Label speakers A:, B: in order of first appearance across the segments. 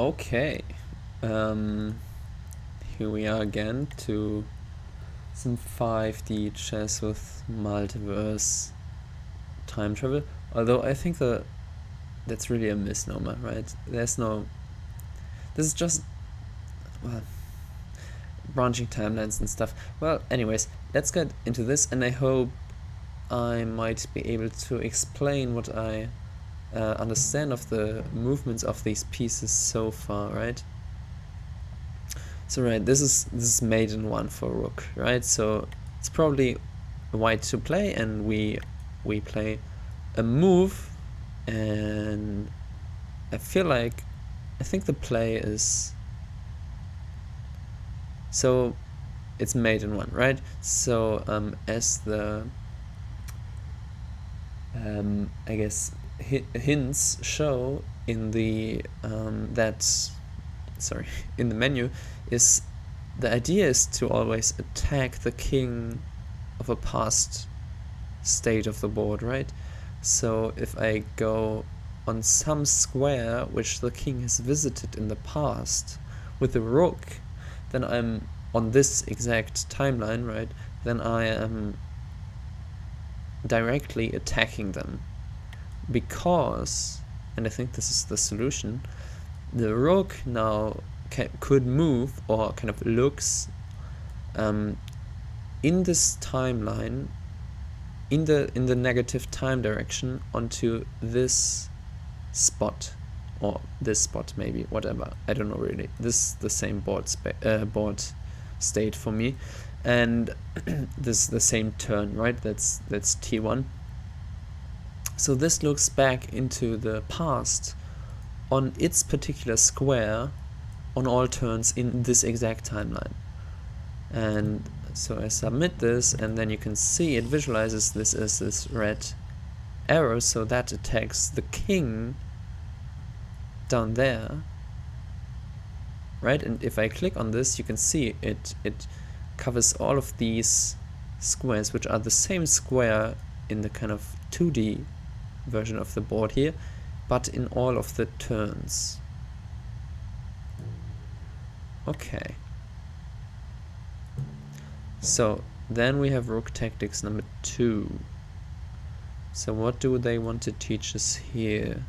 A: Okay, here we are again to some 5D chess with multiverse time travel. Although I think that's really a misnomer, right? There's no... This is just... well, branching timelines and stuff. Well, anyways, let's get into this, and I hope I might be able to explain what I understand of the movements of these pieces so far, right? So right, this is Maten-one for Rook, right? So it's probably white to play, and we play a move, and I think the play is, so it's Maten-one, right? So as the I guess hints show in the in the menu, is the idea is to always attack the king of a past state of the board, right? So if I go on some square which the king has visited in the past with the rook, then I'm on this exact timeline, right? Then I am directly attacking them, because, and I think this is the solution, the rook now could move, or kind of looks in this timeline, in the negative time direction, onto this spot, or this spot, maybe, whatever, I don't know really. This is the same board state for me, and this is the same turn, right? That's T1. So this looks back into the past on its particular square on all turns in this exact timeline. And so I submit this, and then you can see it visualizes this as this red arrow, so that attacks the king down there, right? And if I click on this, you can see it covers all of these squares, which are the same square in the kind of 2D version of the board here, but in all of the turns. Okay. So then we have Rook Tactics number 2. So what do they want to teach us here?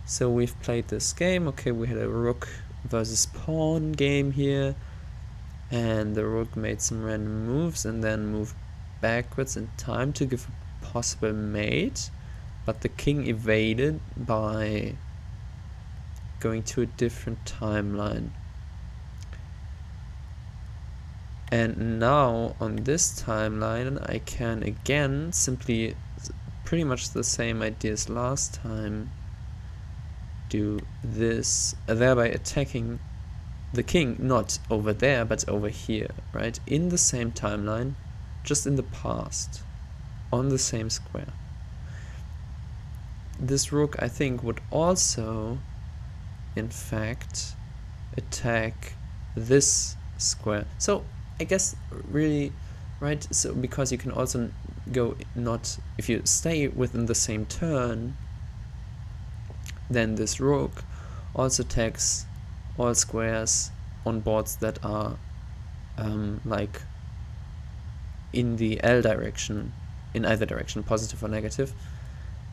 A: So we've played this game. Okay, we had a rook versus pawn game here, and the rook made some random moves and then moved backwards in time to give a possible mate, but the king evaded by going to a different timeline. And now on this timeline I can again simply, pretty much the same idea as last time, do this, thereby attacking the king, not over there but over here, right? In the same timeline, just in the past, on the same square. This rook, I think, would also in fact attack this square. So I guess really, right? So because you can also go, not, if you stay within the same turn, then this rook also attacks all squares on boards that are like in the L direction, in either direction, positive or negative,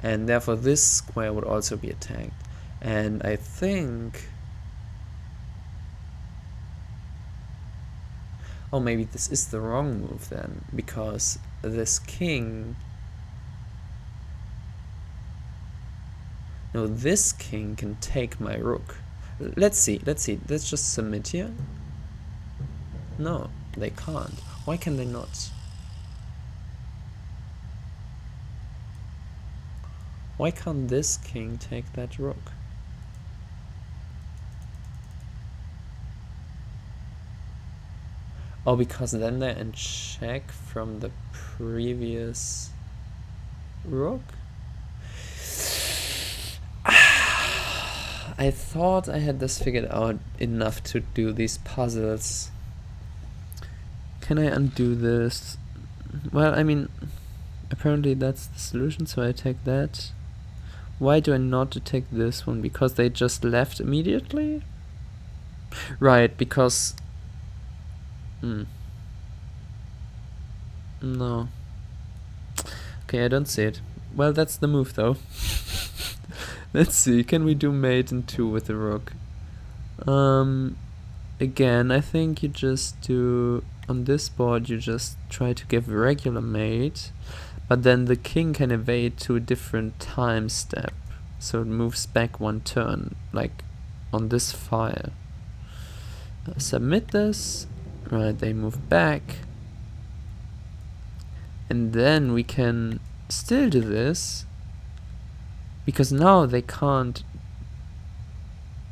A: and therefore this square would also be attacked. And I think, oh, maybe this is the wrong move then, because this king, no, this king can take my rook. Let's see, let's just submit here. No, they can't. Why can they not? Why can't this king take that rook? Oh, because then they're in check from the previous rook? I thought I had this figured out enough to do these puzzles. Can I undo this? Well, I mean, apparently that's the solution, so I take that. Why do I not take this one? Because they just left immediately? Right, because... No. Okay, I don't see it. Well, that's the move, though. Let's see, can we do Maten-2 with the rook? Again, I think you just do... On this board, you just try to give a regular mate, but then the king can evade to a different time step. So it moves back one turn, like on this file. Submit this. Right, they move back. And then we can still do this, because now they can't...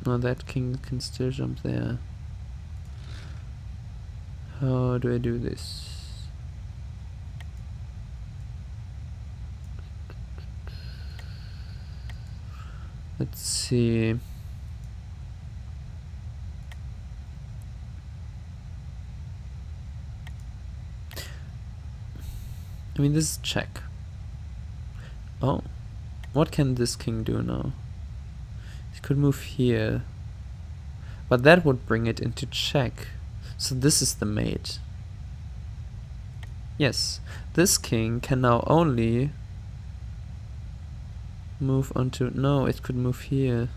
A: No, that king can still jump there. How do I do this? Let's see. I mean, this is check. Oh. What can this king do now? He could move here. But that would bring it into check. So this is the mate. Yes. This king can now only move onto... No, it could move here.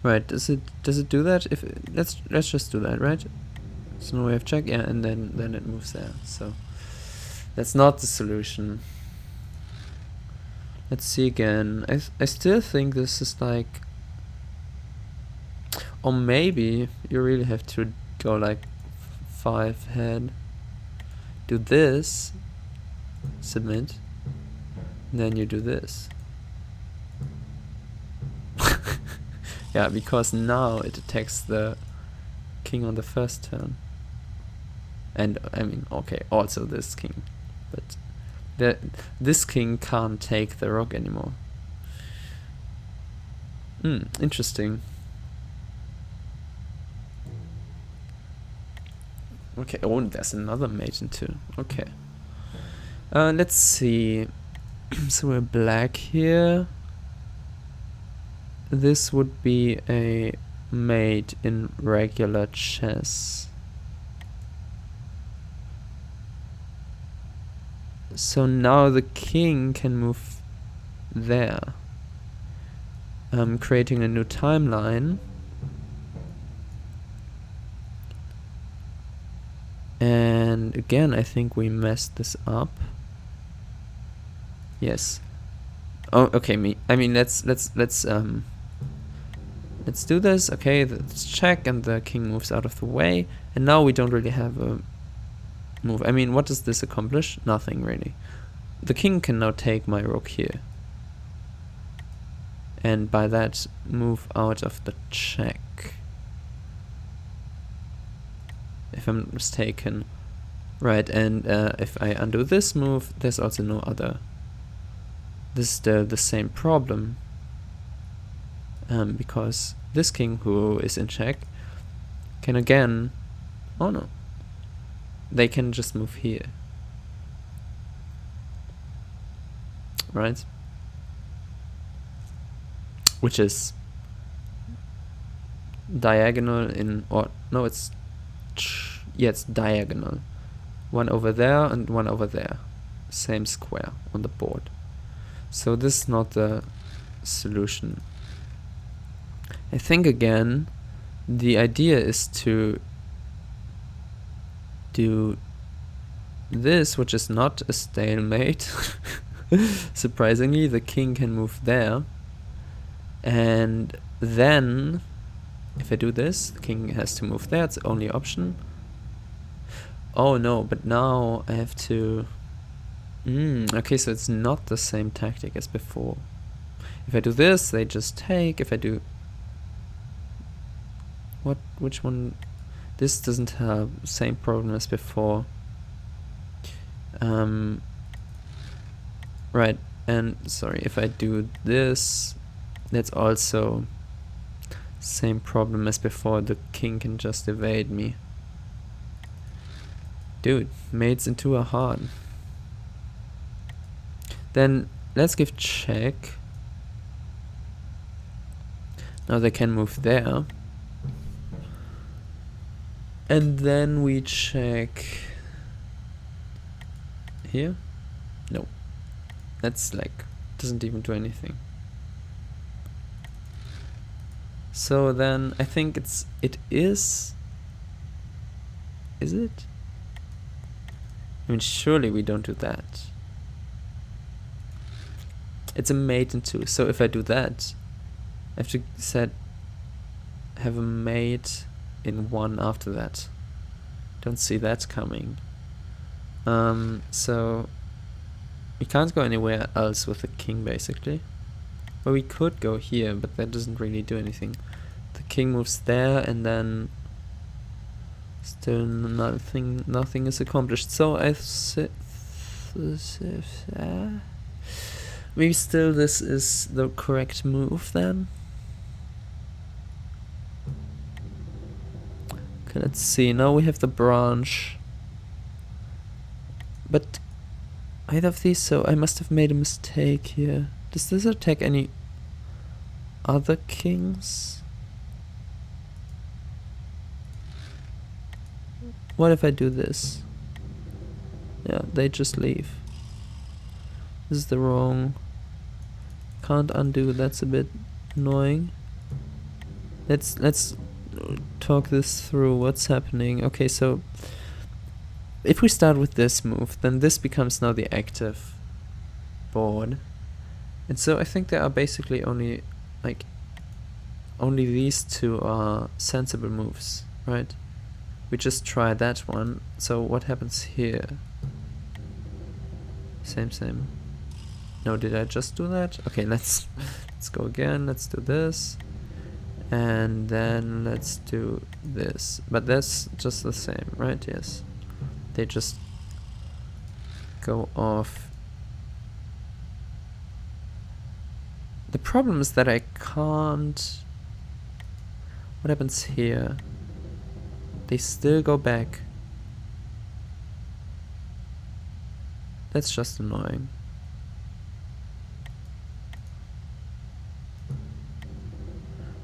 A: Right, does it do that? If let's just do that, right? So now we have check, yeah, and then it moves there. So that's not the solution. Let's see again. I still think this is like... Or maybe you really have to go like 5 head. Do this. Submit. Then you do this. Yeah, because now it attacks the king on the first turn. And, I mean, okay, also this king. But this king can't take the rook anymore. Interesting. Okay, oh, there's another Maten-2. Okay. Let's see. So we're black here. This would be a mate in regular chess. So now the king can move there, creating a new timeline. And again, I think we messed this up. Yes. Oh, okay. I mean, let's do this. Okay, let's check, and the king moves out of the way. And now we don't really have a move. I mean, what does this accomplish? Nothing really. The king can now take my rook here, and by that move out of the check. If I'm mistaken. Right, and if I undo this move, there's also no other. This is the same problem. Because this king, who is in check, can again... Oh no. They can just move here. Right? Which is diagonal in... Or, no, it's... Yeah, it's diagonal. One over there and one over there. Same square on the board. So this is not the solution. I think again, the idea is to do this, which is not a stalemate. Surprisingly, the king can move there. And then, if I do this, the king has to move there, it's the only option. Oh no, but now I have to... okay, so it's not the same tactic as before. If I do this, they just take. If I do... Which one? This doesn't have the same problem as before. Right, and sorry, if I do this, that's also same problem as before. The king can just evade me. Dude, mates into a heart. Then let's give check. Now they can move there. And then we check here. No. That's like, doesn't even do anything. So then I think it is it? I mean, surely we don't do that. It's a Maten-2, so if I do that, I have to have a mate in 1 after that. Don't see that coming. So we can't go anywhere else with the king, basically. Well, we could go here, but that doesn't really do anything. The king moves there, and then still nothing is accomplished. So maybe still this is the correct move then. Okay, let's see. Now we have the branch. But either of these, so I must have made a mistake here. Does this attack any other kings? What if I do this? Yeah, they just leave. This is the wrong. Can't undo, that's a bit annoying. Let's talk this through, what's happening. Okay, so if we start with this move, then this becomes now the active board. And so I think there are basically only these two are sensible moves, right? We just try that one. So what happens here? Same. No, did I just do that? Okay, let's go again. Let's do this. And then let's do this. But that's just the same, right? Yes. They just go off. The problem is that I can't... What happens here? They still go back. That's just annoying.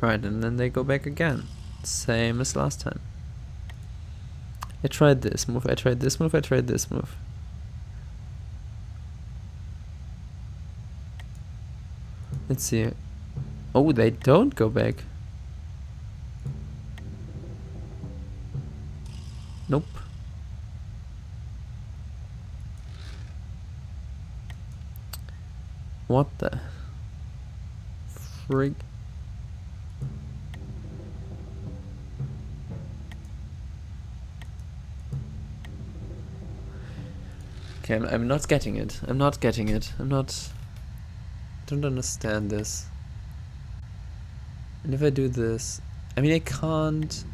A: Right, and then they go back again. Same as last time. I tried this move, I tried this move, I tried this move. Let's see. Oh, they don't go back. Nope. What the frig? Okay, I'm not getting it. I'm not getting it. Don't understand this. And if I do this, I mean I can't.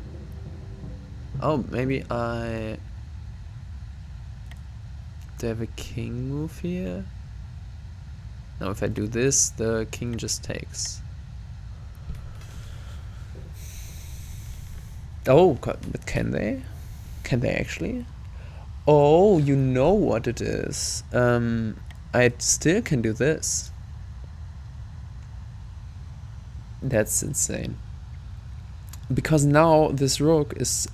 A: Oh, maybe do I have a king move here? Now if I do this, the king just takes. Oh, but can they? Can they actually? Oh, you know what it is. I still can do this. That's insane. Because now this rook is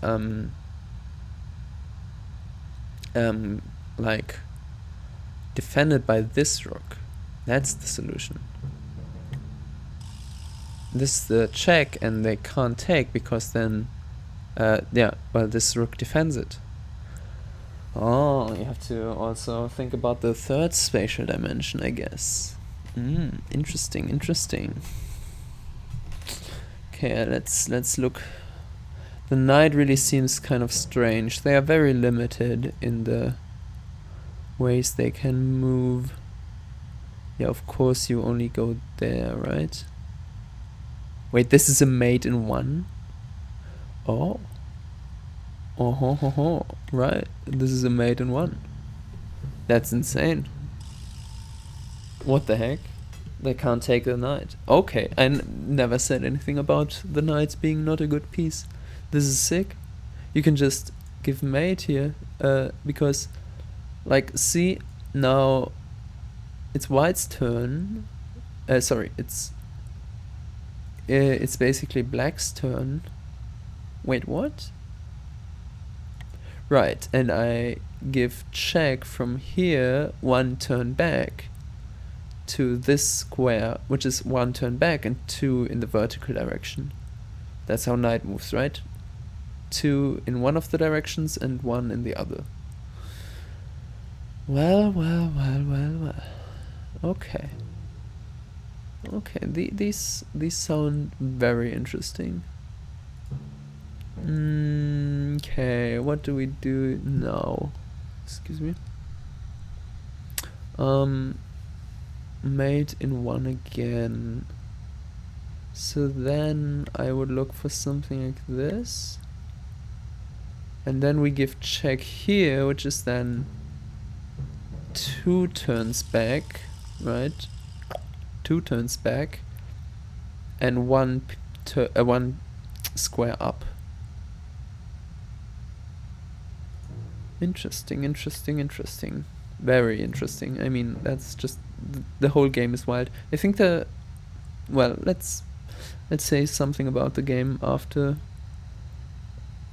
A: like defended by this rook. That's the solution. This is the check, and they can't take because then yeah, well, this rook defends it. Oh, you have to also think about the third spatial dimension, I guess. Interesting. Okay, let's look. The knight really seems kind of strange. They are very limited in the ways they can move. Yeah, of course you only go there, right? Wait, this is a Maten-one? Oh. Oh, right. This is a Maten-one. That's insane. What the heck? They can't take the knight. Okay, I never said anything about the knights being not a good piece. This is sick. You can just give mate here, because, like, see, now it's white's turn. Sorry, it's basically black's turn. Wait, what? Right, and I give check from here 1 turn back to this square, which is 1 turn back and 2 in the vertical direction. That's how knight moves, right? 2 in one of the directions and 1 in the other. Well. Okay. Okay, these sound very interesting. Okay, what do we do now? Excuse me. Maten-one again. So then I would look for something like this. And then we give check here, which is then 2 turns back, right? 2 turns back and 1 square up. Interesting. Very interesting. I mean, that's just the whole game is wild. I think well, let's say something about the game after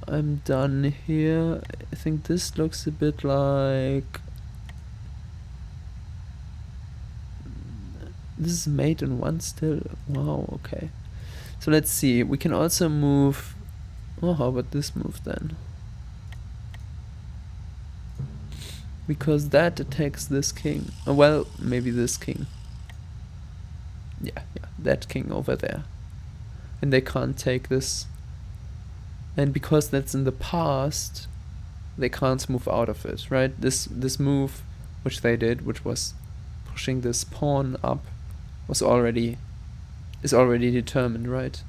A: I'm done here. I think this looks a bit like this is Maten-one still. Wow, okay. So let's see. We can also move. Oh, how about this move then? Because that attacks this king. Oh, well, maybe this king. Yeah, that king over there. And they can't take this. And because that's in the past, they can't move out of it, right? This move, which they did, which was pushing this pawn up, is already determined, right?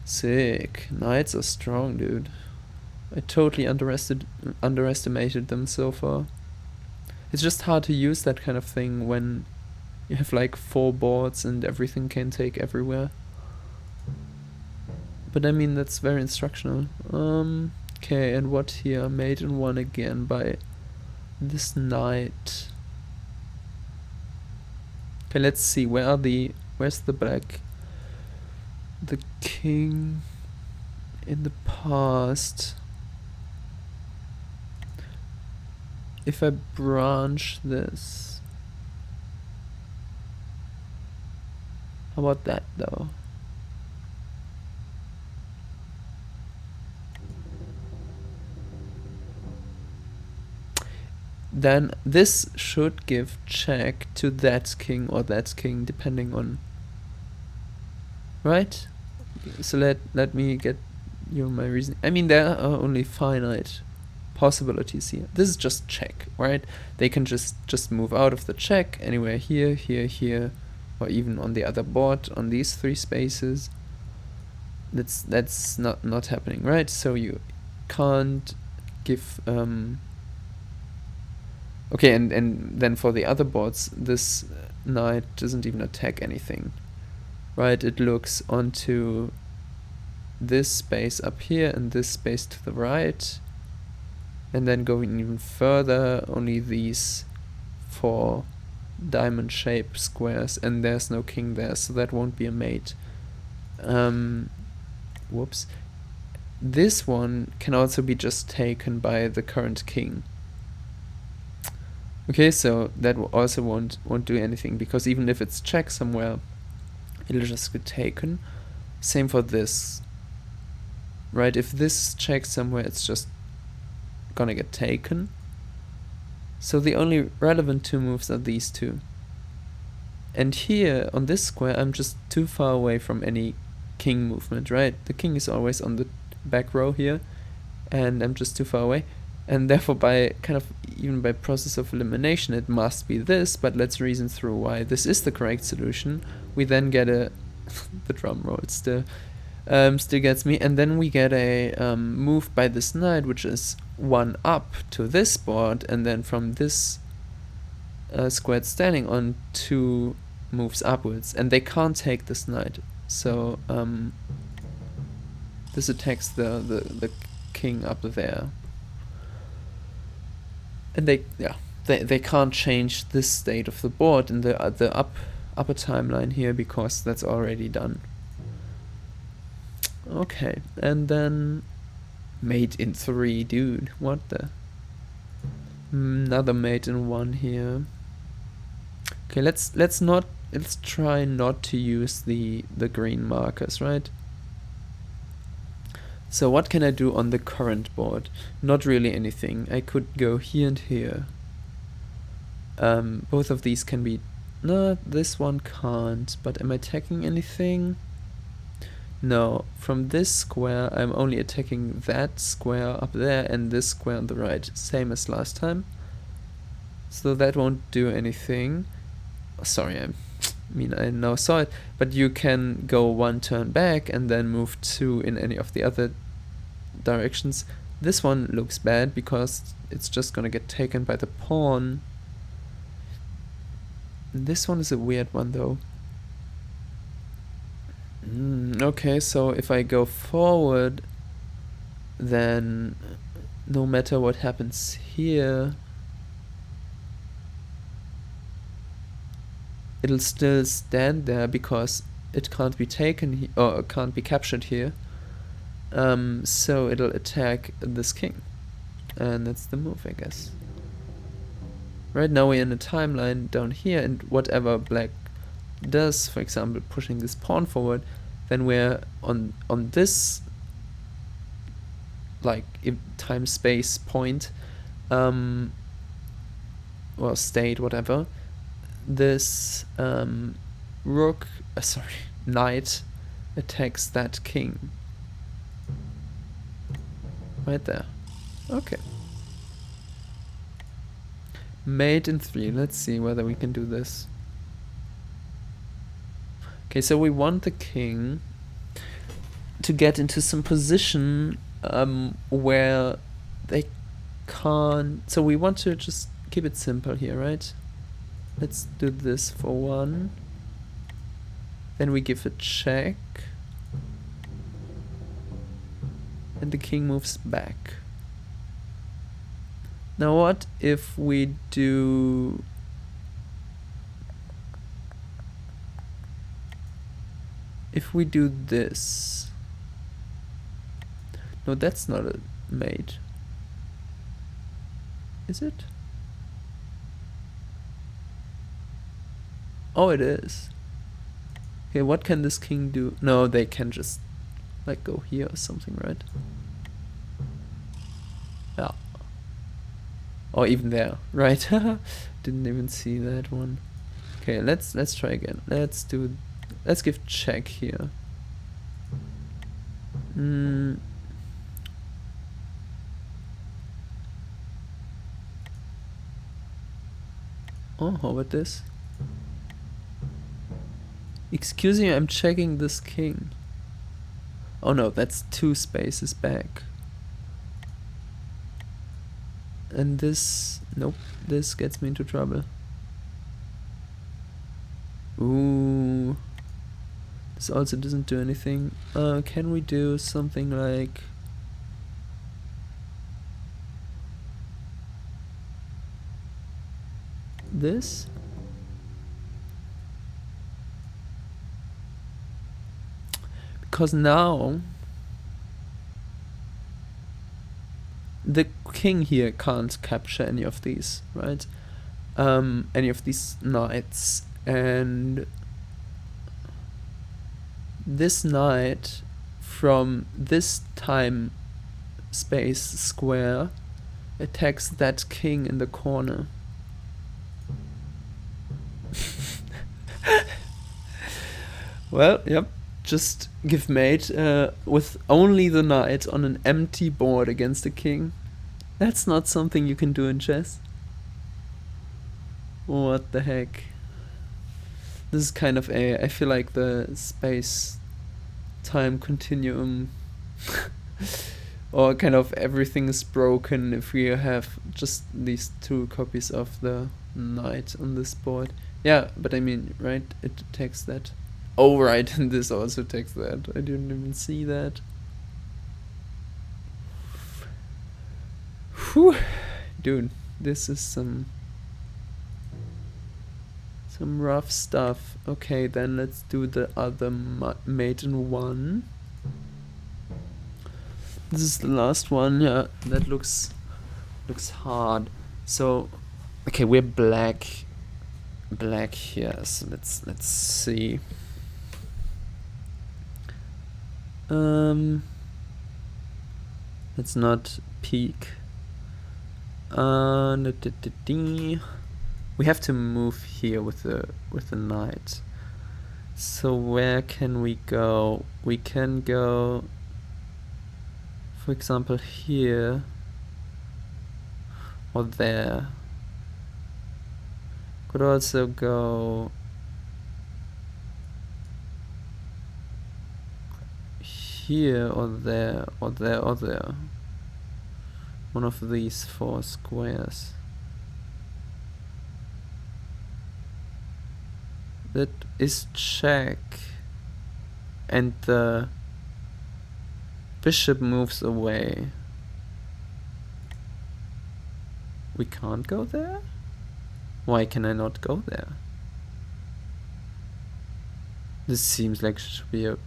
A: Sick. Knights are strong, dude. I totally underestimated them so far. It's just hard to use that kind of thing when you have like 4 boards and everything can take everywhere. But I mean, that's very instructional. Okay, and what here? Maten-one again by this knight. Okay, let's see. Where's the black? The king in the past. If I branch this, how about that though? Then this should give check to that king or that king, depending on. Right? So let me get you my reason. I mean, there are only finite possibilities here. This is just check, right? They can just move out of the check anywhere here, or even on the other board on these 3 spaces. That's not happening, right? So you can't give okay, and then for the other boards, this knight doesn't even attack anything, right? It looks onto this space up here and this space to the right, and then going even further, only these 4 diamond-shaped squares, and there's no king there, so that won't be a mate. Whoops. This one can also be just taken by the current king. Okay, so that also won't do anything, because even if it's check somewhere, it'll just get taken. Same for this. Right, if this is check somewhere, it's just gonna get taken. So the only relevant 2 moves are these 2. And here, on this square, I'm just too far away from any king movement, right? The king is always on the back row here, and I'm just too far away. And therefore, even by process of elimination, it must be this, but let's reason through why this is the correct solution. We then get a the drum roll still gets me, and then we get a move by this knight, which is 1 up to this board, and then from this squared standing on 2 moves upwards, and they can't take this knight. So this attacks the king up there. And they can't change this state of the board in the upper timeline here, because that's already done. Okay, and then Maten-3, dude, what the? Another Maten-one here. Okay, let's try not to use the green markers, right? So what can I do on the current board? Not really anything. I could go here and here. Both of these can be... No, this one can't. But am I attacking anything? No. From this square, I'm only attacking that square up there and this square on the right. Same as last time. So that won't do anything. Sorry, I now saw it. But you can go one turn back and then move 2 in any of the other directions. This one looks bad because it's just gonna get taken by the pawn. This one is a weird one though. Okay, so if I go forward, then no matter what happens here, it'll still stand there because it can't be taken or can't be captured here. So it'll attack this king, and that's the move, I guess. Right now we're in a timeline down here, and whatever black does, for example, pushing this pawn forward, then we're on this like time space point, or state, whatever. This rook, knight attacks that king. Right there. Okay. Maten-3. Let's see whether we can do this. Okay, so we want the king to get into some position where they can't... So we want to just keep it simple here, right? Let's do this for 1. Then we give a check. And the king moves back. Now what if we do... If we do this... No, that's not a mate. Is it? Oh, it is. Okay, what can this king do? No, they can just like go here or something, right? Yeah. Or even there, right? Didn't even see that one. Okay, let's try again. Let's give check here. Oh, how about this? Excuse me, I'm checking this king. Oh no, that's 2 spaces back. And this... Nope, this gets me into trouble. Ooh. This also doesn't do anything. Can we do something like... this? Because now the king here can't capture any of these, right? Any of these knights, and this knight from this time space square attacks that king in the corner. Well, yep. Just give mate with only the knight on an empty board against the king. That's not something you can do in chess. What the heck? This is kind of I feel like the space-time continuum or kind of everything is broken if we have just these 2 copies of the knight on this board. Yeah, but I mean, right, it takes that. Oh, right, and this also takes that. I didn't even see that. Whew. Dude, this is some Some rough stuff. Okay, then let's do the other Maten-one. This is the last one. Yeah, that looks hard. So, okay, we're black here. So let's see. Let's not peek. We have to move here with the knight. So where can we go? We can go, for example, here or there. Could also go here or there or there or there. One of these 4 squares. That is check. And the bishop moves away. We can't go there? Why can I not go there? This seems like it should be a...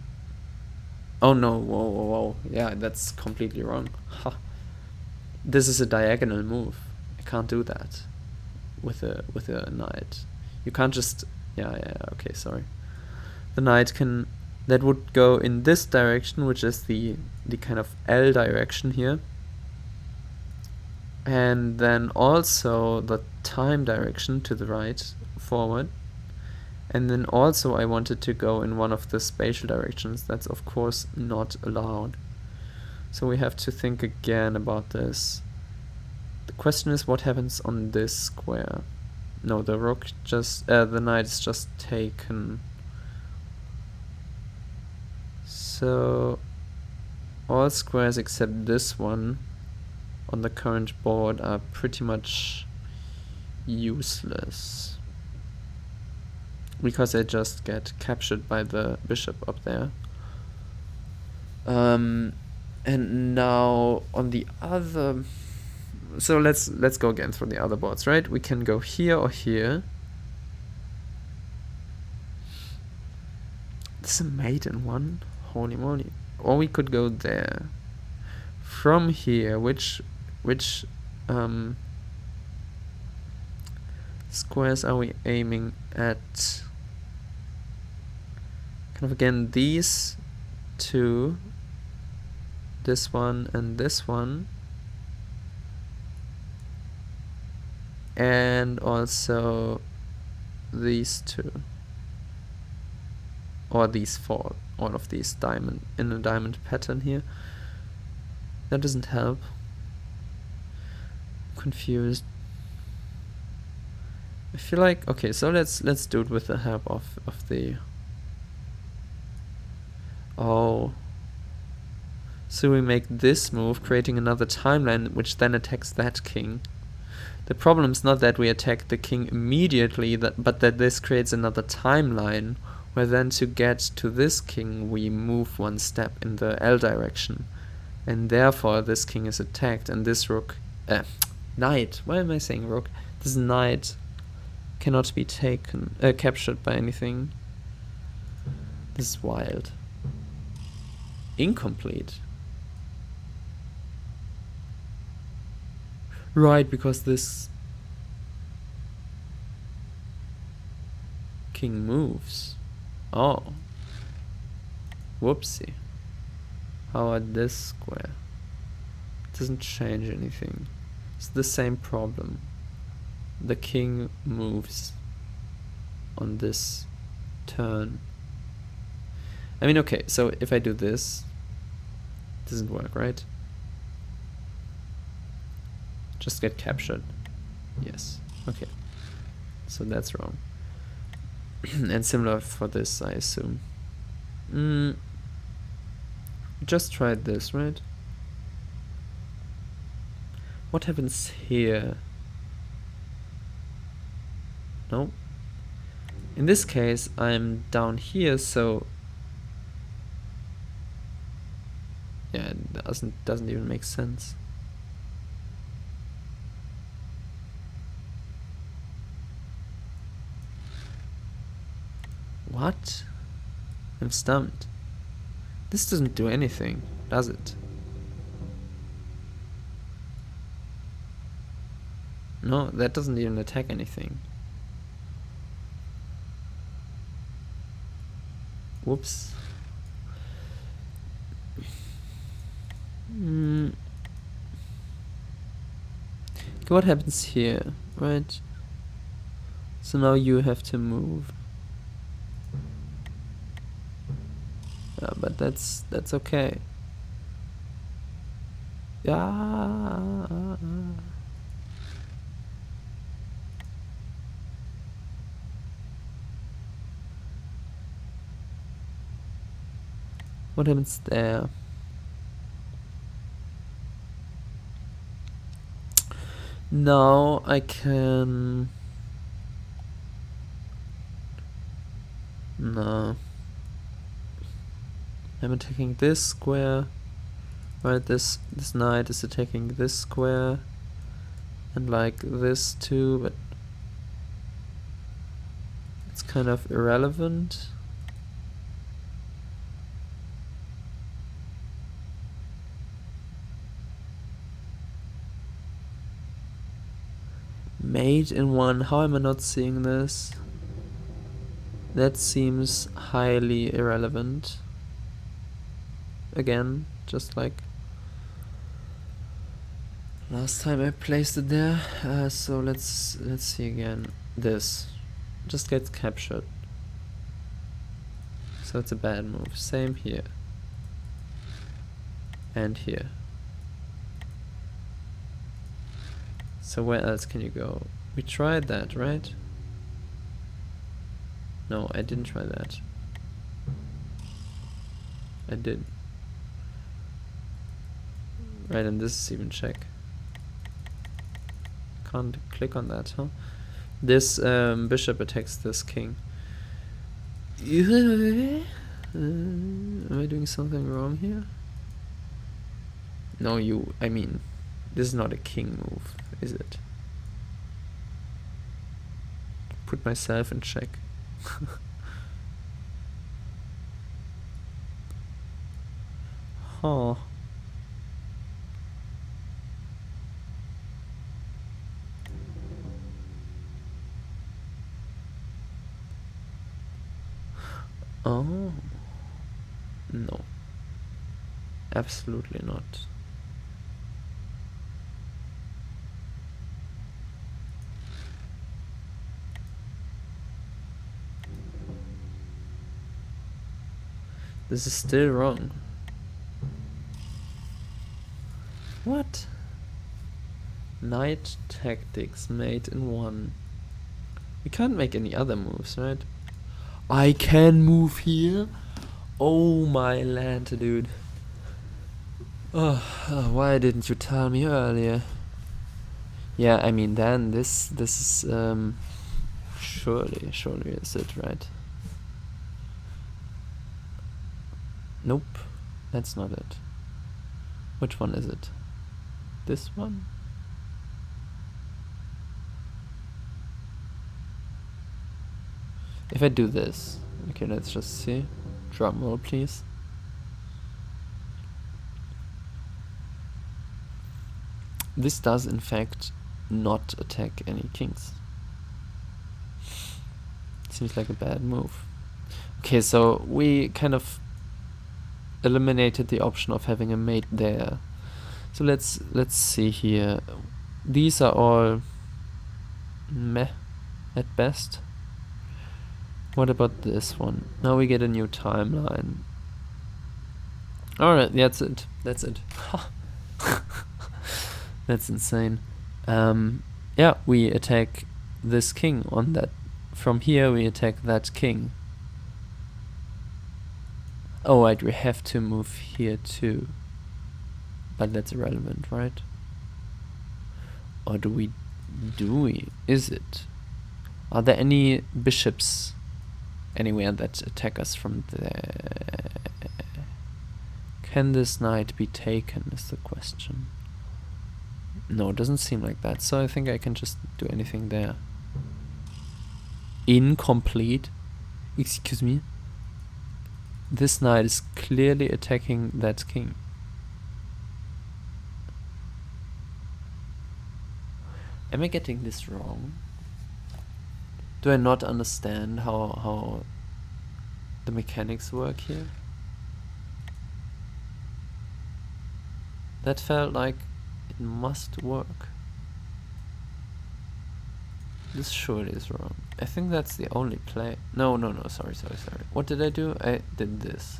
A: Oh no, whoa. Yeah, that's completely wrong. Ha. This is a diagonal move. I can't do that with a knight. You can't just... Yeah, okay, sorry. The knight can... That would go in this direction, which is the kind of L direction here. And then also the time direction to the right, forward. And then also I wanted to go in one of the spatial directions. That's of course not allowed. So we have to think again about this. The question is what happens on this square. No, the rook just... the knight is just taken. So all squares except this one on the current board are pretty much useless. Because they just get captured by the bishop up there. And now on the other... So let's go again through the other boards, right? We can go here or here. This is a Maten-one. Holy moly. Or we could go there. From here, which squares are we aiming at? Kind of again these two, this one and this one, and also these two, or these 4, all of these diamond in a diamond pattern here. That doesn't help. Confused. I feel like, okay, so let's do it with the help of the... Oh. So we make this move, creating another timeline, which then attacks that king. The problem is not that we attack the king immediately, but that this creates another timeline, where then to get to this king we move 1 step in the L direction. And therefore this king is attacked, and this rook... knight, why am I saying rook? This knight cannot be taken, captured by anything. This is wild. Incomplete. Right, because this king moves. Oh. Whoopsie. How about this square? It doesn't change anything. It's the same problem. The king moves on this turn. I mean, okay, so if I do this, it doesn't work, right? Just get captured. Yes. Okay. So that's wrong. And similar for this, I assume. Just tried this, right? What happens here? No. In this case, I'm down here, so yeah, it doesn't even make sense. What? I'm stumped. This doesn't do anything, does it? No, that doesn't even attack anything. Whoops. What happens here, right? So now you have to move. Yeah, but that's okay. Yeah. What happens there? Now I can... No. I'm attacking this square. Right, this knight is attacking this square. And like this too, but... it's kind of irrelevant. Maten-one, how am I not seeing this? That seems highly irrelevant. Again, just like last time I placed it there. So let's see again. This just gets captured. So it's a bad move. Same here. And here. So where else can you go? We tried that, right? No, I didn't try that. I did. Right, and this is even check. Can't click on that, huh? This bishop attacks this king. Am I doing something wrong here? No, I mean, this is not a king move, is it? Put myself in check. Huh. Oh. No. Absolutely not. This is still wrong. What? Knight tactics Maten-one. We can't make any other moves, right? I can move here? Oh my land, dude. Oh, why didn't you tell me earlier? Yeah, I mean then this is surely is it, right? Nope, that's not it. Which one is it? This one? If I do this, okay, let's just see. Drum roll, please. This does in fact not attack any kings. Seems like a bad move. Okay, so we kind of eliminated the option of having a mate there. So let's see here. These are all meh at best. What about this one? Now we get a new timeline. Alright, that's it. That's it. That's insane. Yeah, we attack this king on that. From here we attack that king. Oh right, we have to move here too. But that's irrelevant, right? Or do we? Is it? Are there any bishops anywhere that attack us from there? Can this knight be taken is the question. No, it doesn't seem like that, so I think I can just do anything there. Incomplete. Excuse me. This knight is clearly attacking that king. Am I getting this wrong? Do I not understand how the mechanics work here? That felt like it must work. This surely is wrong. I think that's the only play. No, sorry. What did I do? I did this.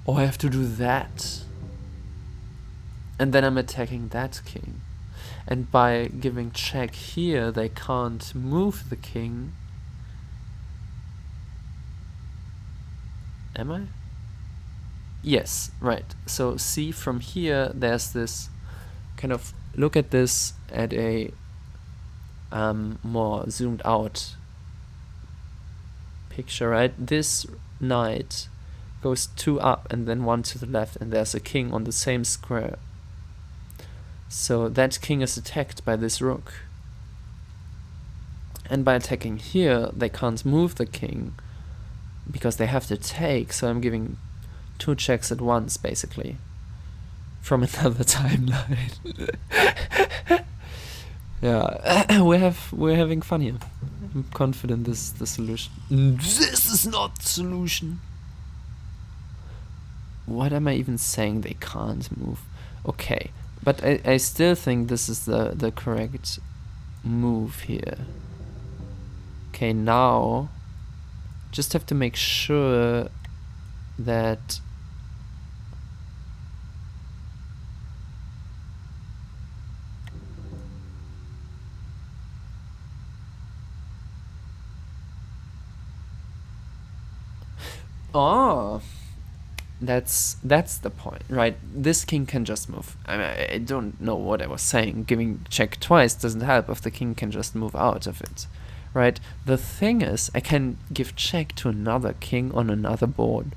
A: Oh, I have to do that. And then I'm attacking that king. And by giving check here, they can't move the king. Am I? Yes, right. So see, from here, there's this kind of, look at this at a more zoomed out picture, right? This knight goes 2 up and then 1 to the left, and there's a king on the same square. So that king is attacked by this rook. And by attacking here, they can't move the king because they have to take, so I'm giving 2 checks at once, basically, from another timeline. Yeah, we're having fun here. I'm confident this is the solution. This is not the solution. What am I even saying? They can't move. Okay, but I still think this is the correct move here. Okay, now just have to make sure that that's the point, right? This king can just move. I mean, I don't know what I was saying. Giving check twice doesn't help if the king can just move out of it, right? The thing is, I can give check to another king on another board.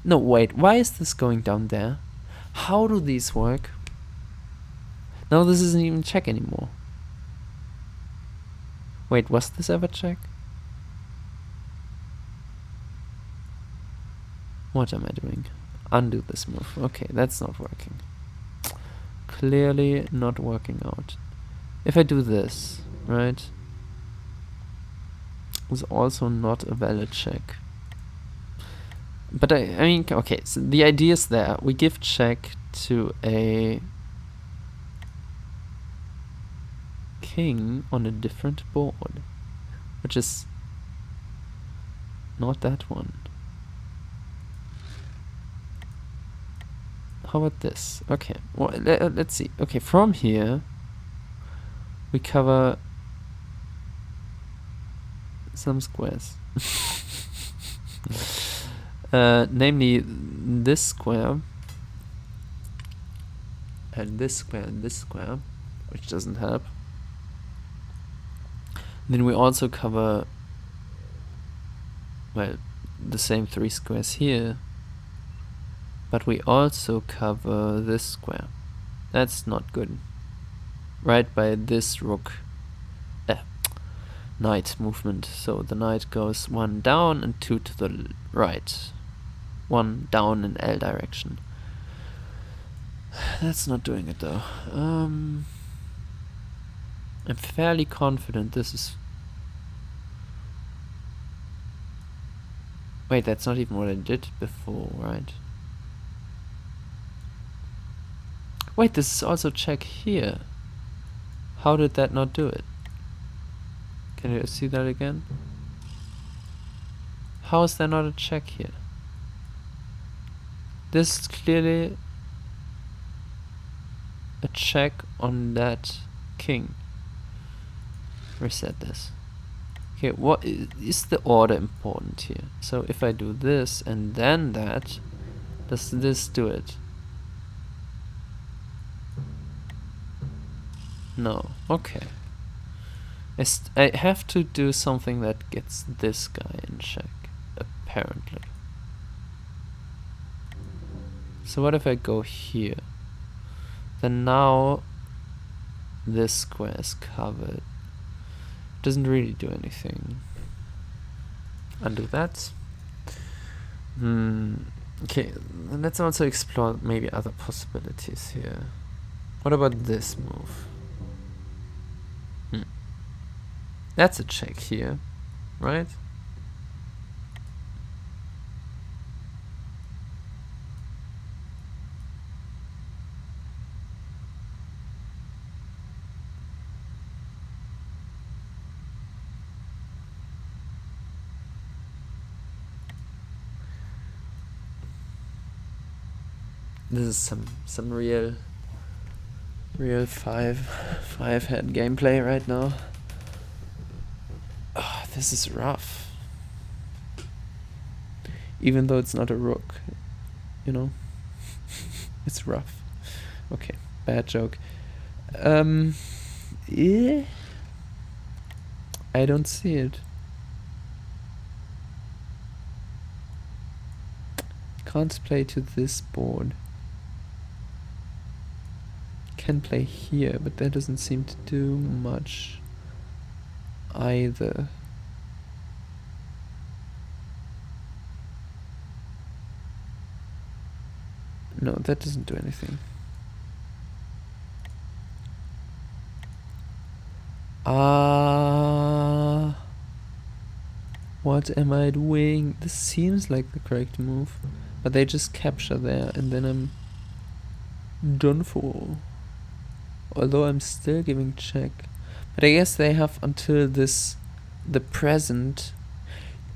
A: No, wait, why is this going down there? How do these work? Now this isn't even check anymore. Wait, was this ever check? What am I doing? Undo this move. Okay, that's not working. Clearly not working out. If I do this, right, it's also not a valid check. But I mean, okay, so the idea is there. We give check to a king on a different board, which is not that one. How about this? Okay, well, let's see. Okay, from here we cover some squares. Namely this square and this square and this square, which doesn't help. Then we also cover, well, the same 3 squares here, but we also cover this square. That's not good. Right by this rook knight movement. So the knight goes 1 down and 2 to the right. 1 down in L direction. That's not doing it though. I'm fairly confident this is... Wait, that's not even what I did before, right? Wait, this is also check here. How did that not do it? Can you see that again? How is there not a check here? This is clearly a check on that king. Reset this. Okay, what is the order important here? So if I do this and then that, does this do it? No. Okay. I have to do something that gets this guy in check, apparently. So what if I go here? Then now this square is covered. Doesn't really do anything. undo that. Okay, let's also explore maybe other possibilities here. What about this move? That's a check here, right? This is some real five head gameplay right now. Oh, this is rough. Even though it's not a rook, you know, it's rough. Okay, bad joke. Yeah, I don't see it. Can't play to this board. Can play here, but that doesn't seem to do much either. No, that doesn't do anything. What am I doing? This seems like the correct move, but they just capture there, and then I'm done for. Although I'm still giving check. But I guess they have until the present.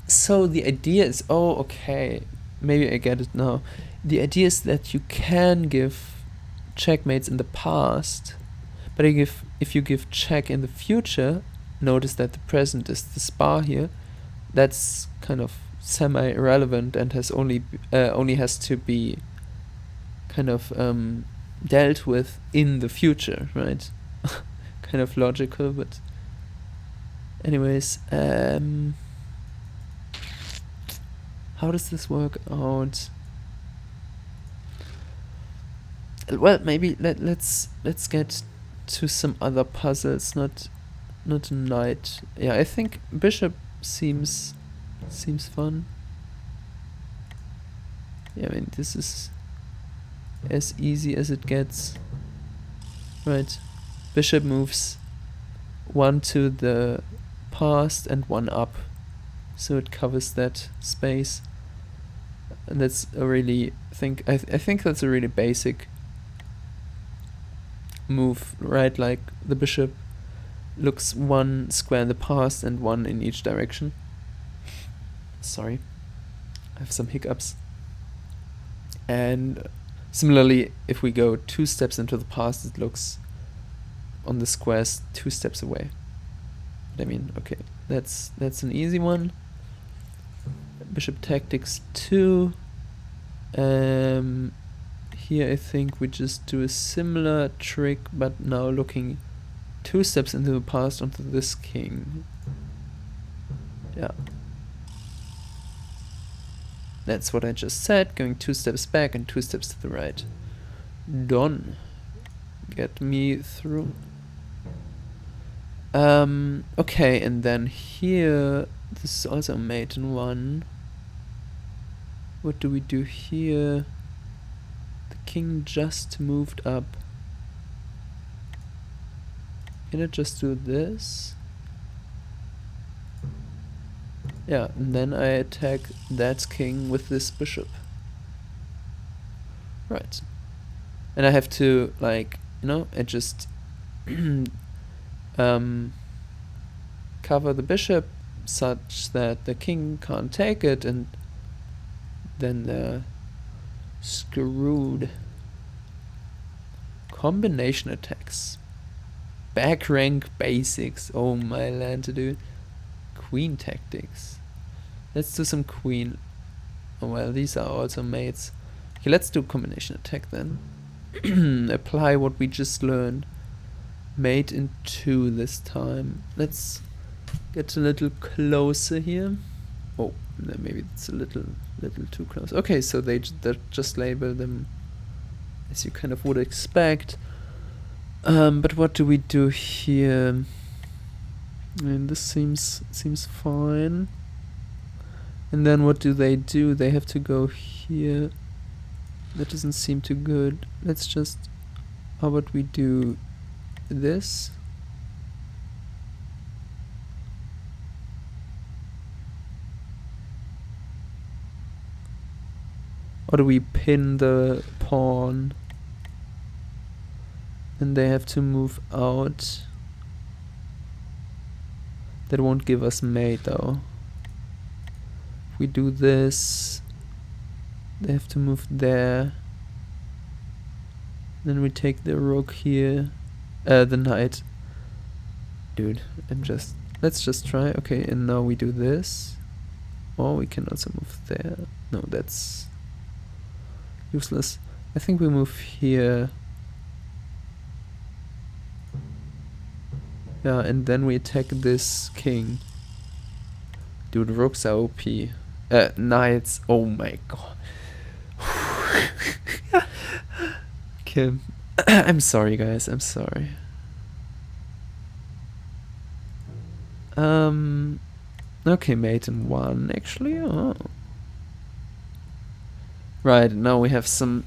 A: So the idea is, oh, okay, maybe I get it now. The idea is that you can give checkmates in the past, but if you give check in the future, notice that the present is this bar here. That's kind of semi-irrelevant and has only has to be kind of dealt with in the future, right? Kind of logical, but anyways, how does this work out? Well, maybe let's get to some other puzzles, not a knight. Yeah, I think bishop seems fun. Yeah, I mean, this is as easy as it gets, right? Bishop moves one to the past and one up, so it covers that space. And that's a really I think that's a really basic move, right? Like the bishop looks one square in the past and one in each direction. Sorry, I have some hiccups. And similarly, if we go 2 steps into the past, it looks on the squares 2 steps away. But I mean, okay, that's an easy one. Bishop Tactics 2. Here I think we just do a similar trick, but now looking 2 steps into the past onto this king. Yeah. That's what I just said, going 2 steps back and 2 steps to the right. Done. Get me through. Okay, and then here, this is also Maten-one. What do we do here? The king just moved up. Can I just do this? Yeah, and then I attack that king with this bishop. Right. And I have to, like, you know, I just cover the bishop such that the king can't take it, and then they're screwed. Combination attacks. Back rank basics. Oh my land to do. Queen tactics. Let's do some queen. Oh well, these are also mates. Okay, let's do combination attack then. Apply what we just learned. Mate in 2 this time. Let's get a little closer here. Oh, maybe it's a little too close. Okay, so they just label them as you kind of would expect. But what do we do here? I mean, this seems fine. And then what do? They have to go here. That doesn't seem too good. Let's just... How about we do this? Or do we pin the pawn? And they have to move out. That won't give us mate though. If we do this, they have to move there. Then we take the rook here. The knight. Dude, let's just try. Okay, and now we do this. Or we can also move there. No, that's useless. I think we move here. Yeah, and then we attack this king. Dude, rooks are OP. Knights. Oh my god. Okay. I'm sorry, guys. I'm sorry. Okay, Maten-one actually. Oh. Right, now we have some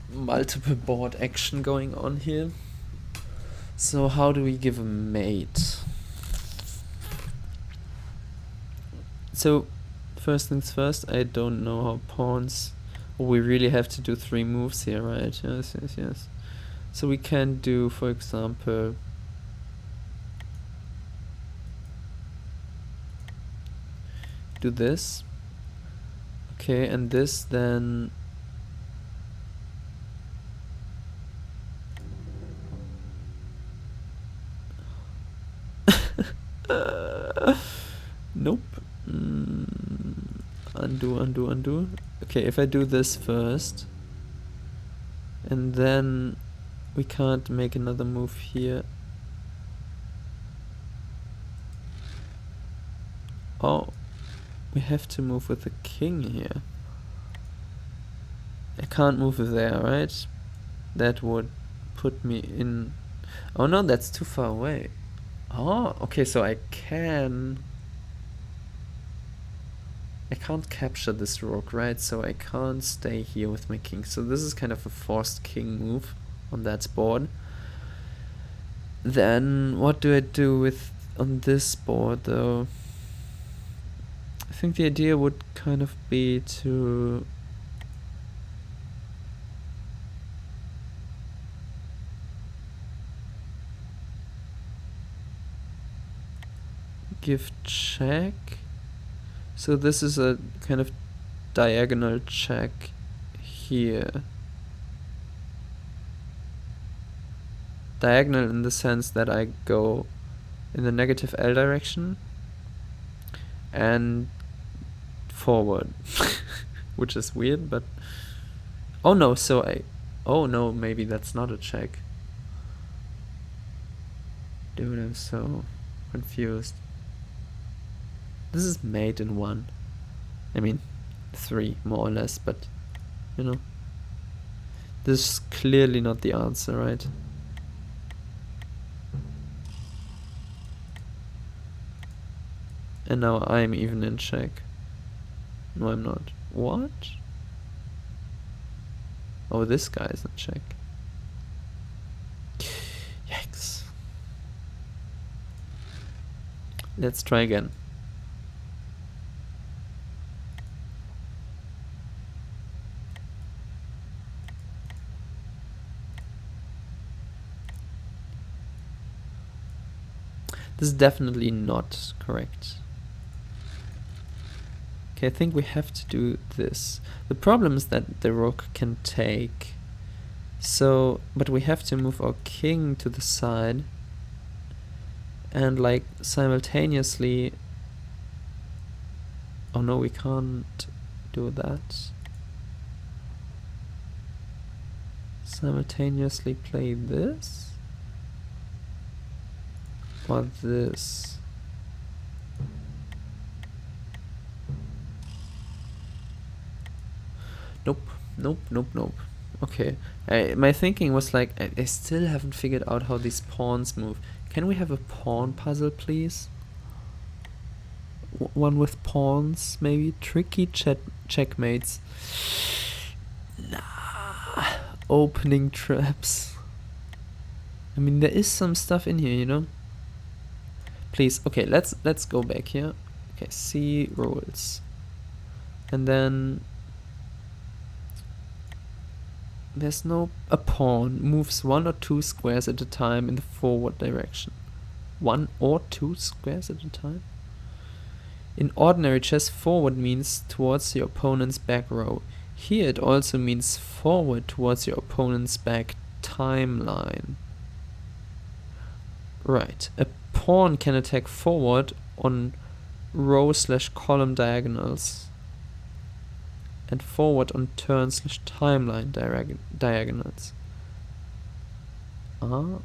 A: multiple board action going on here. So how do we give a mate? So first things first, I don't know how pawns... Oh, we really have to do 3 moves here, right? Yes, yes, yes. So we can do, for example... do this. Okay, and this then... Nope. Undo, undo, undo. Okay, if I do this first, and then we can't make another move here. Oh, we have to move with the king here. I can't move there, right? That would put me in... Oh no, that's too far away. Oh, okay, so I can't capture this rook, right? So I can't stay here with my king. So this is kind of a forced king move on that board. Then what do I do with on this board though? I think the idea would kind of be to give check. So this is a kind of diagonal check here. Diagonal in the sense that I go in the negative L direction and forward. Which is weird, but... Oh no, so oh no, maybe that's not a check. Dude, I'm so confused. This is Maten-one. I mean, 3 more or less, but you know. This is clearly not the answer, right? And now I'm even in check. No, I'm not. What? Oh, this guy's in check. Yikes. Let's try again. This is definitely not correct. Okay, I think we have to do this. The problem is that the rook can take. So, but we have to move our king to the side. And like simultaneously... Oh no, we can't do that. Simultaneously play this? Or this? Nope, nope, nope, nope. Okay, my thinking was like, I still haven't figured out how these pawns move. Can we have a pawn puzzle, please? one with pawns, maybe? Tricky checkmates. Nah. Opening traps. I mean, there is some stuff in here, you know? Please, okay, let's go back here. Okay, see rules. And then there's no a pawn moves 1 or 2 squares at a time in the forward direction. 1 or 2 squares at a time? In ordinary chess, forward means towards your opponent's back row. Here it also means forward towards your opponent's back timeline. Right. A pawn can attack forward on row/column diagonals and forward on turn/timeline diagonals. Ah.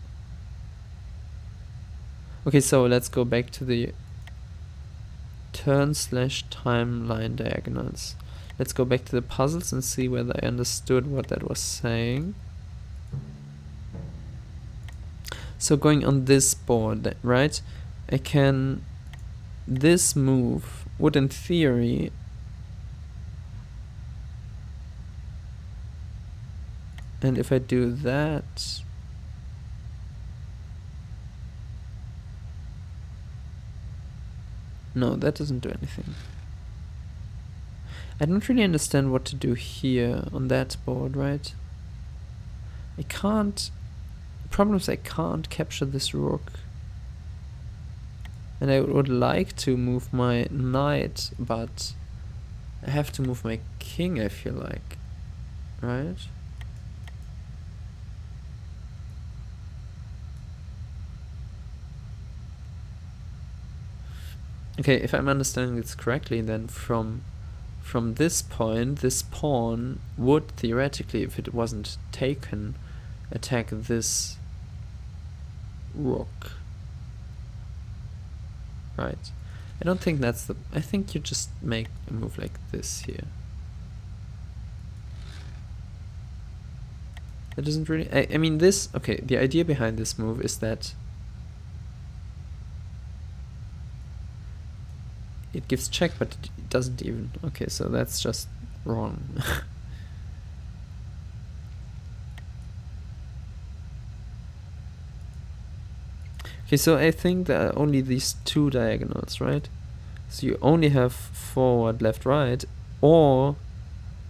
A: Okay, so let's go back to the turn/timeline diagonals. Let's go back to the puzzles and see whether I understood what that was saying. So going on this board, right? I can... This move would in theory... And if I do that... No, that doesn't do anything. I don't really understand what to do here on that board, right? I can't... Problem is I can't capture this rook. And I would like to move my knight, but I have to move my king, I feel like. Right? Okay, if I'm understanding this correctly, then from this point, this pawn would theoretically, if it wasn't taken, attack this rook. Right. I don't think that's the... I think you just make a move like this here. That doesn't really... I mean, this... Okay, the idea behind this move is that it gives check, but it doesn't even... Okay, so that's just wrong. Okay, so I think there are only these 2 diagonals, right? So you only have forward, left, right, or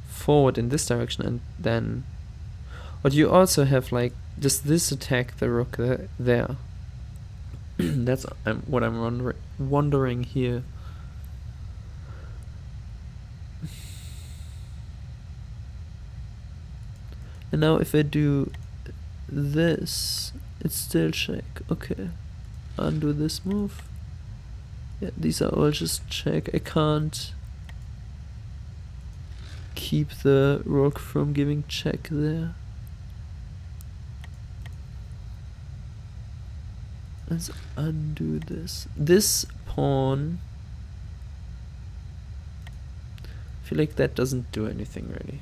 A: forward in this direction, and then... But you also have, like, just this attack the rook there. That's what I'm wondering here. And now if I do this, it's still check. Okay. Undo this move. Yeah, these are all just check. I can't keep the rook from giving check there. Let's undo this. This pawn... I feel like that doesn't do anything really.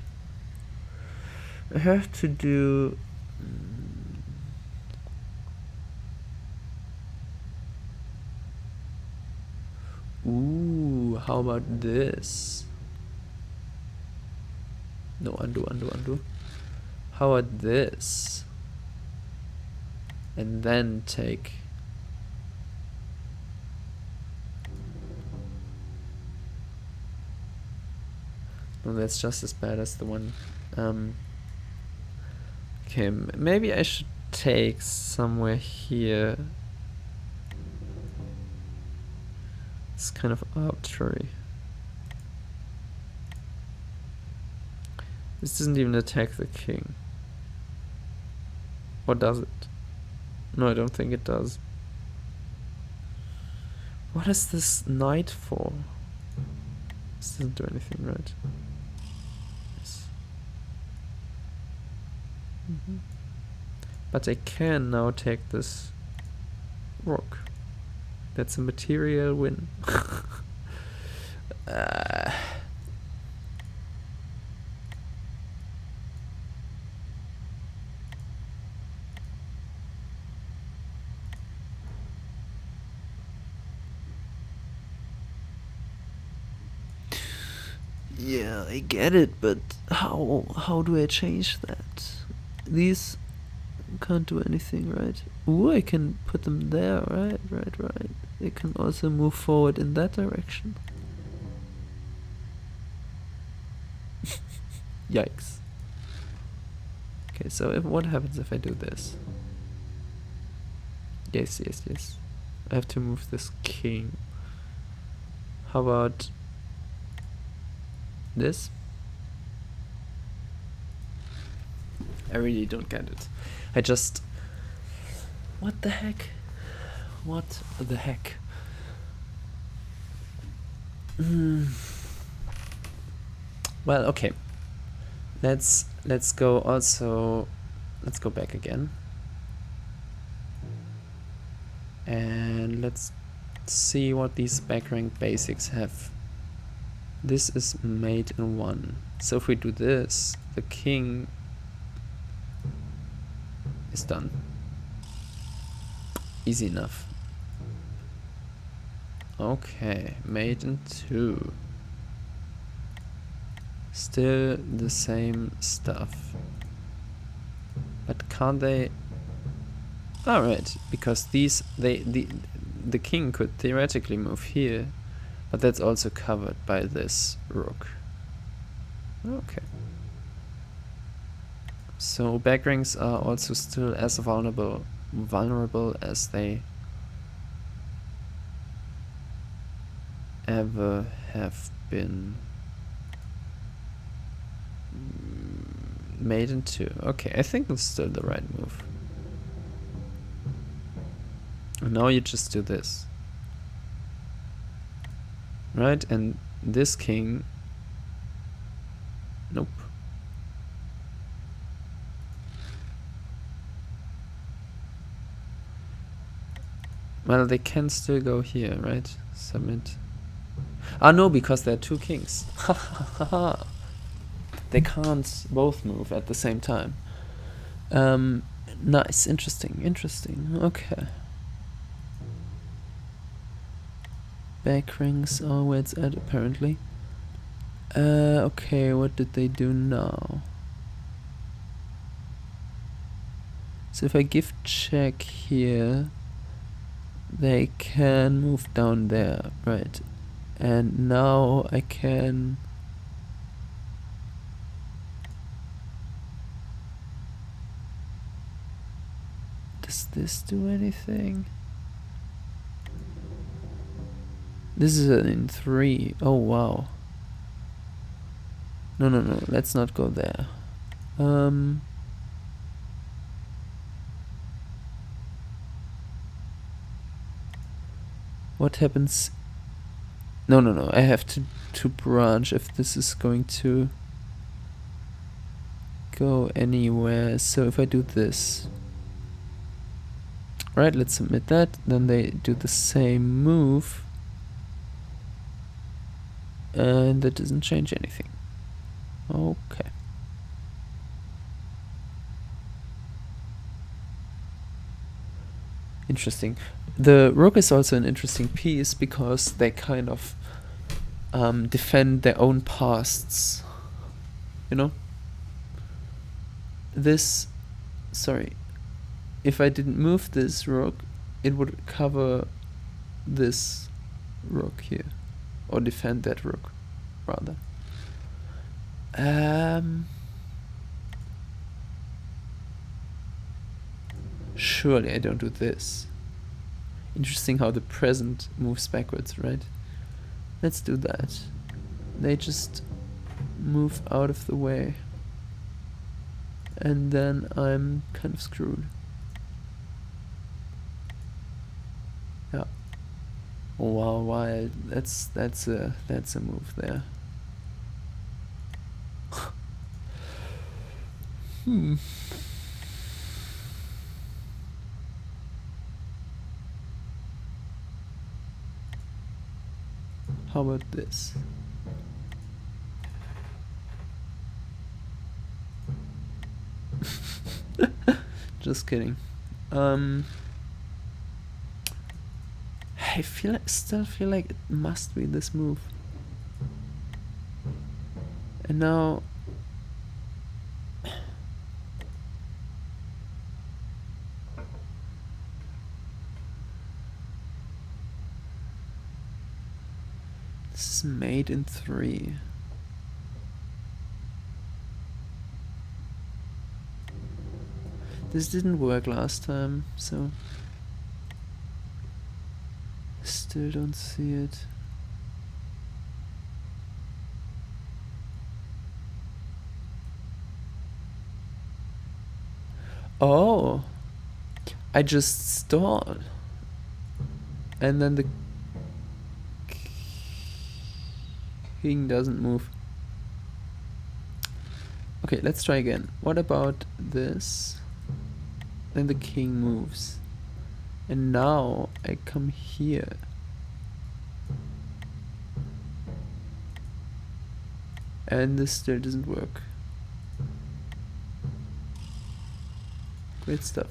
A: I have to do... Ooh, how about this? No, undo. How about this? And then take... No, that's just as bad as the one. Okay, maybe I should take somewhere here. It's kind of arbitrary. This doesn't even attack the king. Or does it? No, I don't think it does. What is this knight for? This doesn't do anything, right? Yes. But I can now take this rook. That's a material win. Yeah, I get it, but how do I change that? These can't do anything, right? Ooh, I can put them there, right. They can also move forward in that direction. Yikes. Okay, so what happens if I do this? Yes. I have to move this king. How about this? I really don't get it. I just... What the heck? What the heck? Well, okay. Let's go also... Let's go back again. And let's see what these backrank basics have. This is Maten-one. So if we do this, the king is done. Easy enough. Okay, Maten-two. Still the same stuff. But can't they... Alright, because these... the king could theoretically move here, but that's also covered by this rook. Okay. So backranks are also still as vulnerable as they ever have been. Maten-two. Okay, I think that's still the right move. And now you just do this. Right, and this king... Nope. Well, they can still go here, right? Submit. Ah, no, because there are two kings. They can't both move at the same time. Nice, interesting. Okay. Back rings are where it's at, apparently. Okay, what did they do now? So if I give check here, they can move down there, right? And now I can... Does this do anything? This is in 3. Oh wow. No, let's not go there. What happens? No, I have to branch if this is going to go anywhere. So if I do this, right, let's submit that, then they do the same move, and that doesn't change anything. Okay. Interesting. The rook is also an interesting piece because they kind of defend their own pasts. You know? This... Sorry. If I didn't move this rook, it would cover this rook here. Or defend that rook, rather. Surely I don't do this. Interesting how the present moves backwards, right? Let's do that. They just move out of the way. And then I'm kind of screwed. Yeah. Oh wow, wild. That's a move there. How about this? Just kidding. I still feel like it must be this move. And now this is made in 3. This didn't work last time, so still don't see it. Oh, I just stalled, and then the king doesn't move. Okay, let's try again. What about this? Then the king moves, and now I come here. And this still doesn't work. Great stuff.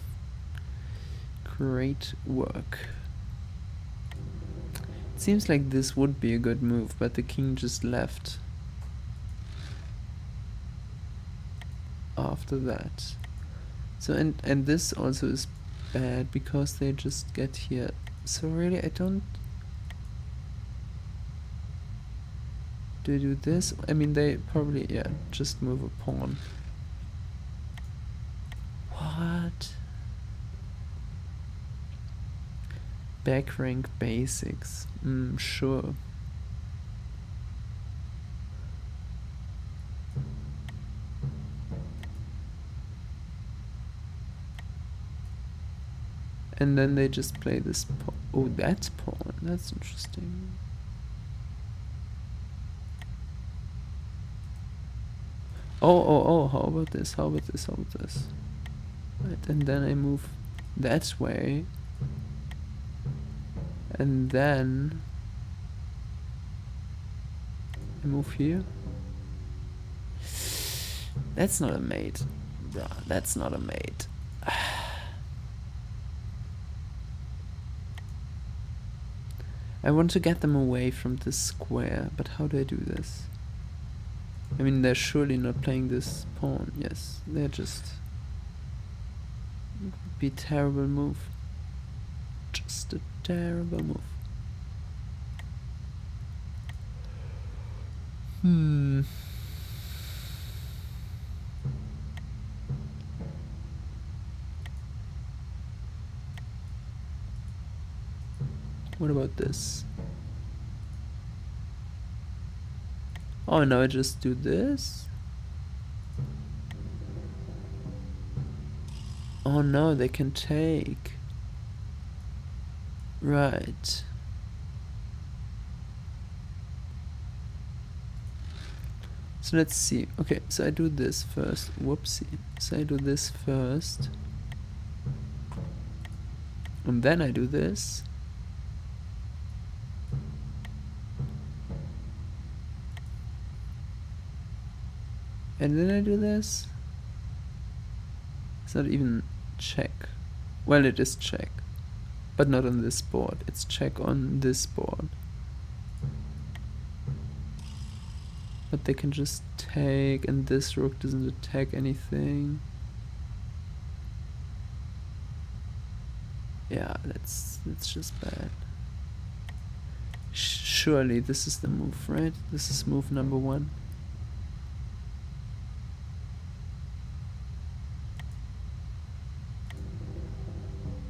A: Great work. It seems like this would be a good move, but the king just left after that. So and this also is bad because they just get here. So really I don't... Do I do this? I mean, they probably, yeah, just move a pawn. What? Back rank basics. Sure. And then they just play this pawn. Oh, that's pawn. That's interesting. Oh, how about this? How about this? How about this? Right, and then I move that way. And then I move here. That's not a mate. Bruh, that's not a mate. I want to get them away from this square, but how do I do this? I mean, they're surely not playing this pawn. Yes, they're just... It would be a terrible move. Just a terrible move. What about this? Oh, now I just do this? Oh no, they can take. Right. So let's see. Okay, so I do this first. Whoopsie. So I do this first. And then I do this. And then I do this. It's not even check. Well, it is check. But not on this board. It's check on this board. But they can just take, and this rook doesn't attack anything. Yeah, that's just bad. Surely this is the move, right? This is move number 1.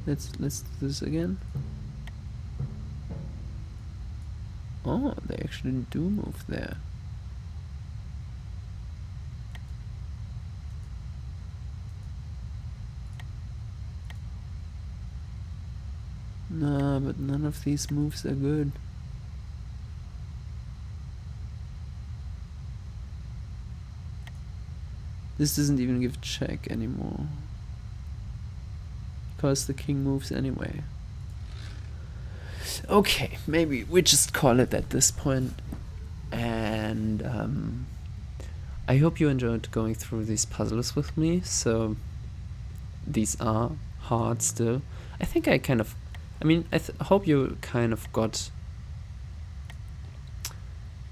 A: Let's do this again. Oh, they actually do move there. Nah, but none of these moves are good. This doesn't even give check anymore. Because the king moves anyway. Okay, maybe we just call it at this point. And I hope you enjoyed going through these puzzles with me. So these are hard still. I think I kind of... I mean, I hope you kind of got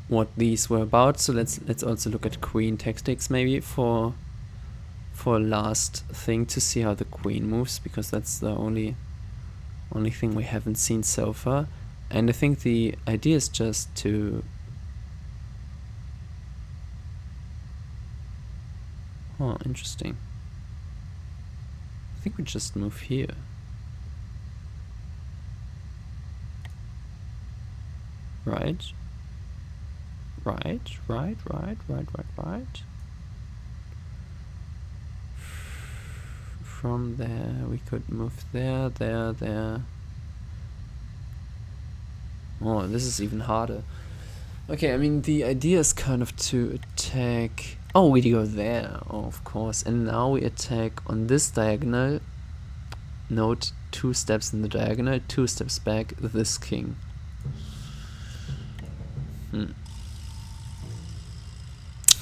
A: what these were about. So let's also look at queen tactics maybe for last thing, to see how the queen moves, because that's the only thing we haven't seen so far. And I think the idea is just to interesting. I think we just move here. Right. From there we could move there. Oh, this is even harder. Okay, I mean, the idea is kind of to attack... Oh, we go there, oh, of course. And now we attack on this diagonal. Note 2 steps in the diagonal, 2 steps back, this king.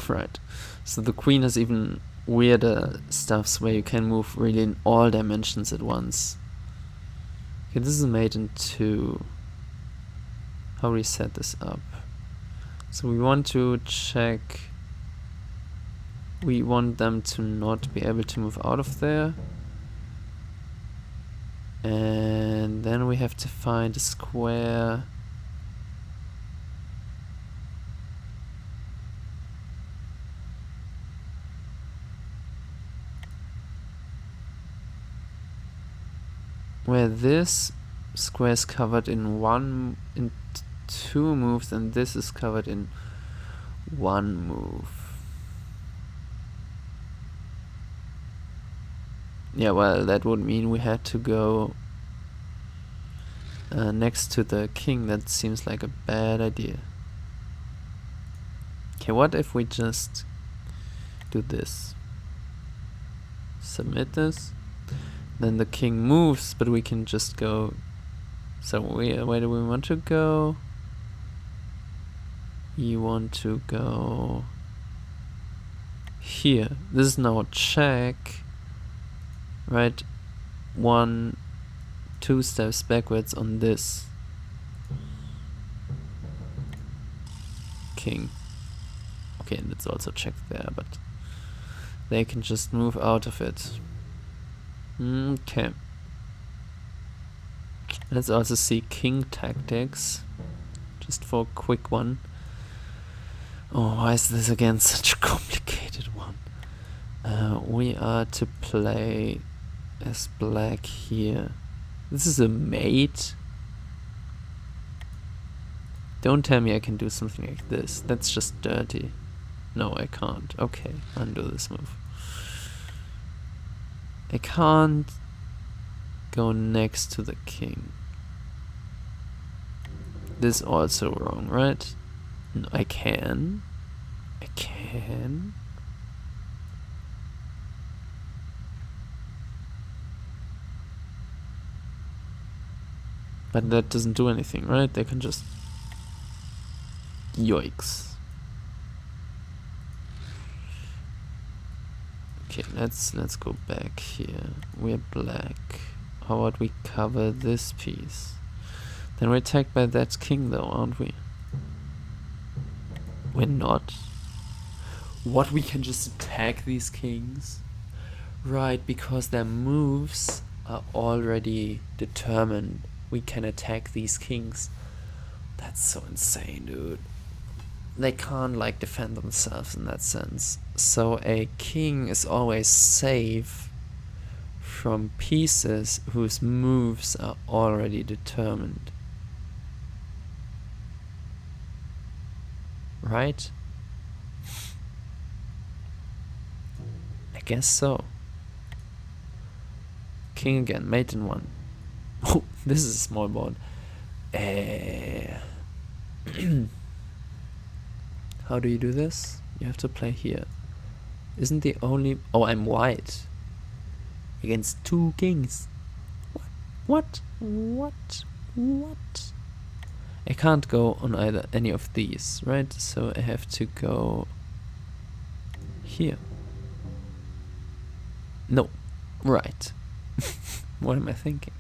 A: Right. So the queen has even weirder stuffs where you can move really in all dimensions at once. Okay, this is Maten-2. How do we set this up? So we want to check... We want them to not be able to move out of there. And then we have to find a square... where this square is covered in two moves, and this is covered in one move. Yeah, well, that would mean we had to go next to the king. That seems like a bad idea. Okay, what if we just do this? Submit this. Then the king moves, but we can just go... So where do we want to go? You want to go here. This is now a check, right? 1, 2 steps backwards on this king. Okay, and it's also checked there, but they can just move out of it. Okay. Let's also see king tactics, just for a quick one. Oh, why is this again such a complicated one? We are to play as black here. This is a mate. Don't tell me I can do something like this. That's just dirty. No, I can't. Okay, undo this move. I can't go next to the king. This is also wrong, right? No, I can. I can. But that doesn't do anything, right? They can just... Yoicks. Okay, let's go back here. We're black. How about we cover this piece? Then we're attacked by that king though, aren't we? We're not. What, we can just attack these kings? Right, because their moves are already determined. We can attack these kings. That's so insane, dude. They can't like defend themselves in that sense. So a king is always safe from pieces whose moves are already determined. Right? I guess so. King again, Maten-one. Oh, this is a small board. How do you do this? You have to play here. Isn't the only... Oh, I'm white. Against 2 kings. What? I can't go on either any of these, right? So I have to go here. No. Right. What am I thinking?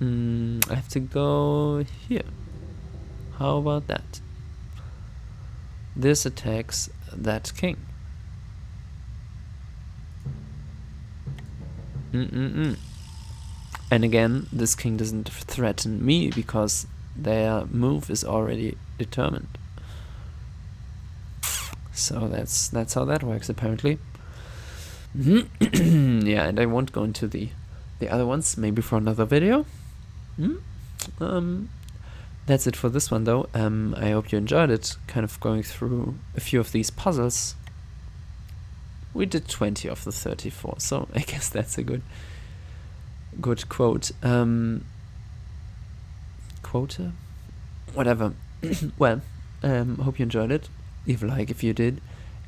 A: I have to go here. How about that? This attacks that king. And again, this king doesn't threaten me because their move is already determined. So that's how that works apparently. Yeah, and I won't go into the other ones, maybe for another video. That's it for this one though. I hope you enjoyed it, kind of going through a few of these puzzles. We did 20 of the 34, so I guess that's a good quote. Quota? Whatever. Well, hope you enjoyed it. Leave a like if you did,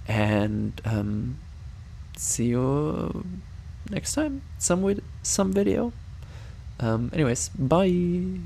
A: and see you next time, some video. Anyways, bye.